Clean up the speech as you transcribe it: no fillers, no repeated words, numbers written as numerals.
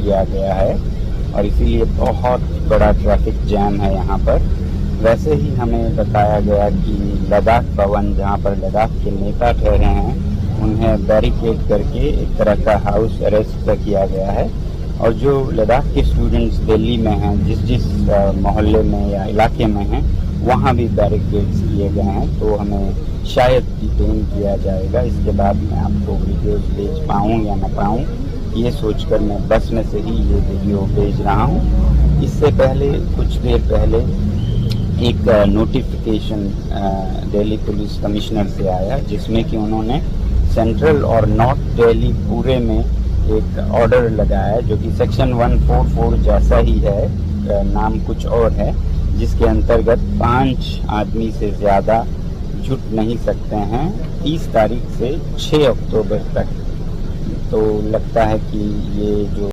किया गया है और इसीलिए बहुत बड़ा ट्रैफिक जैम है यहाँ पर। वैसे ही हमें बताया गया कि लद्दाख भवन, जहाँ पर लद्दाख के नेता ठहरे हैं, उन्हें बैरिकेड करके एक तरह का हाउस अरेस्ट किया गया है। और जो लद्दाख के स्टूडेंट्स दिल्ली में हैं, जिस मोहल्ले में या इलाके में हैं, वहाँ भी बैरिकेड्स किए गए हैं। तो हमें शायद डिटेन किया जाएगा। इसके बाद मैं आपको वीडियोस भेज पाऊँ या न पाऊँ, ये सोचकर मैं बस में से ही ये वीडियो भेज रहा हूँ। इससे पहले, कुछ देर पहले एक नोटिफिकेशन दिल्ली पुलिस कमिश्नर से आया, जिसमें कि उन्होंने सेंट्रल और नॉर्थ दिल्ली पूरे में एक ऑर्डर लगाया, जो कि सेक्शन 144 जैसा ही है, नाम कुछ और है, जिसके अंतर्गत 5 आदमी से ज़्यादा जुट नहीं सकते हैं 30 तारीख से 6 अक्टूबर तक। तो लगता है कि ये जो